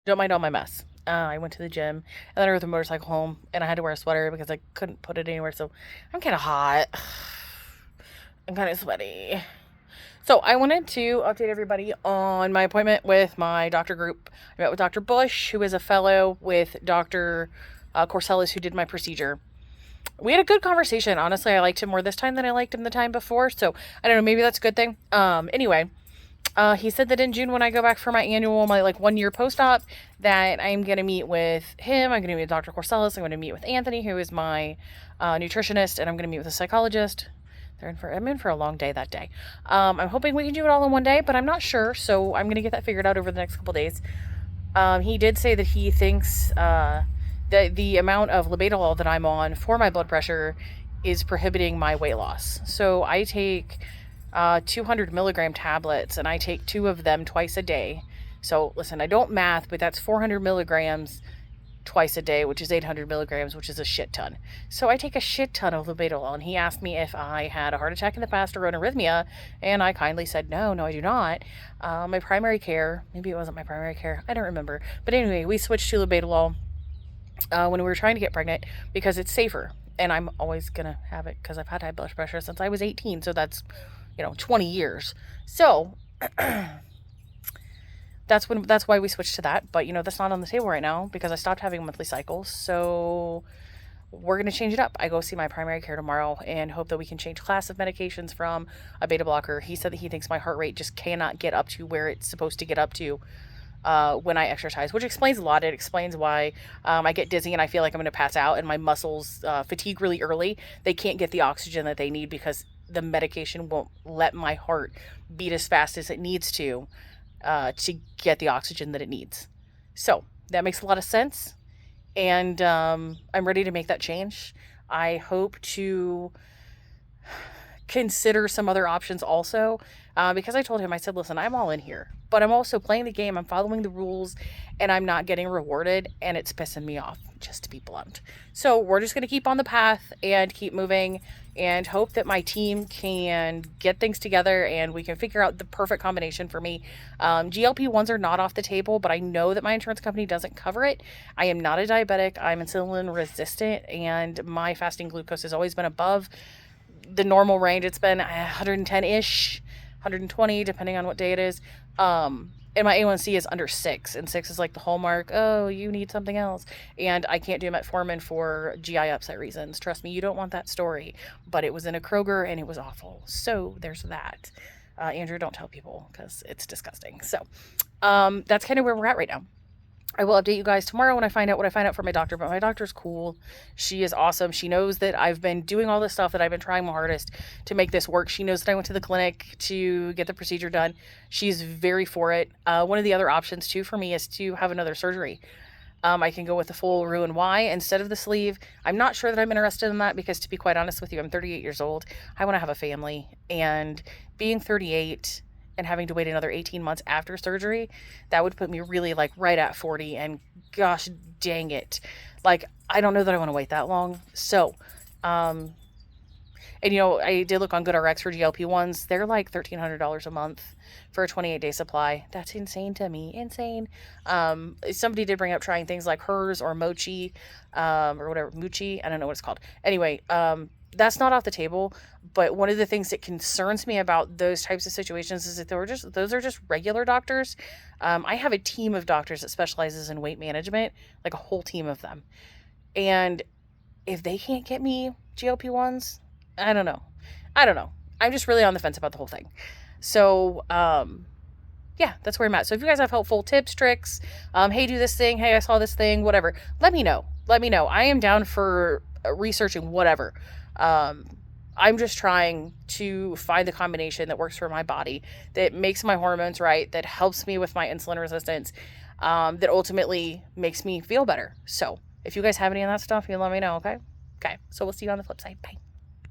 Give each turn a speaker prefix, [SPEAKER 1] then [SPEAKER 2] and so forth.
[SPEAKER 1] Don't mind all my mess. I went to the gym and then I rode the motorcycle home and I had to wear a sweater because I couldn't put it anywhere. So I'm kind of hot. I'm kind of sweaty. So I wanted to update everybody on my appointment with my doctor group. I met with Dr. Bush, who is a fellow with Dr. Corsellis, who did my procedure. We had a good conversation. Honestly, I liked him more this time than I liked him the time before. So I don't know, maybe that's a good thing. Anyway, he said that in June when I go back for my annual, my like 1 year post-op, that I'm going to meet with him. I'm going to meet with Dr. Corsellis. I'm going to meet with Anthony, who is my nutritionist, and I'm going to meet with a psychologist. I'm in for a long day that day. I'm hoping we can do it all in one day, but I'm not sure. So I'm going to get that figured out over the next couple days. He did say that he thinks the amount of labetalol that I'm on for my blood pressure is prohibiting my weight loss. So I take 200 milligram tablets, and I take 2 of them twice a day. So listen, I don't math, but that's 400 milligrams twice a day, which is 800 milligrams, which is a shit ton. So I take a shit ton of labetalol, and he asked me if I had a heart attack in the past or an arrhythmia, and I kindly said, no, I do not. My primary care, maybe it wasn't my primary care, I don't remember. But anyway, we switched to labetalol when we were trying to get pregnant because it's safer. And I'm always going to have it because I've had high blood pressure since I was 18. So that's, 20 years. So that's why we switched to that. But, that's not on the table right now because I stopped having monthly cycles. So we're going to change it up. I go see my primary care tomorrow and hope that we can change class of medications from a beta blocker. He said that he thinks my heart rate just cannot get up to where it's supposed to get up to when I exercise, which explains a lot. It explains why I get dizzy and I feel like I'm going to pass out, and my muscles fatigue really early. They can't get the oxygen that they need because the medication won't let my heart beat as fast as it needs to get the oxygen that it needs. So that makes a lot of sense, and I'm ready to make that change. I hope to consider some other options also, because I told him, I said, listen, I'm all in here, but I'm also playing the game, I'm following the rules, and I'm not getting rewarded, and it's pissing me off, just to be blunt. So we're just going to keep on the path and keep moving and hope that my team can get things together and we can figure out the perfect combination for me. GLP-1s are not off the table, but I know that my insurance company doesn't cover it. I am not a diabetic. I'm insulin resistant, and my fasting glucose has always been above the normal range. It's been 110-ish, 120, depending on what day it is. And my A1C is under 6, and 6 is like the hallmark. Oh, you need something else. And I can't do metformin for GI upset reasons. Trust me, you don't want that story. But it was in a Kroger, and it was awful. So there's that. Andrew, don't tell people because it's disgusting. So that's kind of where we're at right now. I will update you guys tomorrow when I find out what I find out from my doctor, but my doctor's cool. She is awesome. She knows that I've been doing all this stuff, that I've been trying my hardest to make this work. She knows that I went to the clinic to get the procedure done. She's very for it. One of the other options too for me is to have another surgery. I can go with the full Roux-en-Y instead of the sleeve. I'm not sure that I'm interested in that because, to be quite honest with you, I'm 38 years old. I want to have a family, and being 38 and having to wait another 18 months after surgery, that would put me really like right at 40, and gosh dang it. Like, I don't know that I want to wait that long. So, and I did look on GoodRx for GLP-1s. They're like $1,300 a month for a 28-day supply. That's insane to me. Insane. Somebody did bring up trying things like hers or Mochi, or whatever, Muchi. I don't know what it's called. Anyway, that's not off the table, but one of the things that concerns me about those types of situations is that those are just regular doctors. I have a team of doctors that specializes in weight management, like a whole team of them. And if they can't get me GLP-1s, I don't know. I'm just really on the fence about the whole thing. So, yeah, that's where I'm at. So if you guys have helpful tips, tricks, hey, do this thing, hey, I saw this thing, whatever, let me know. I am down for researching whatever. I'm just trying to find the combination that works for my body, that makes my hormones right, that helps me with my insulin resistance, that ultimately makes me feel better. So if you guys have any of that stuff, you let me know, okay? Okay, so we'll see you on the flip side. Bye.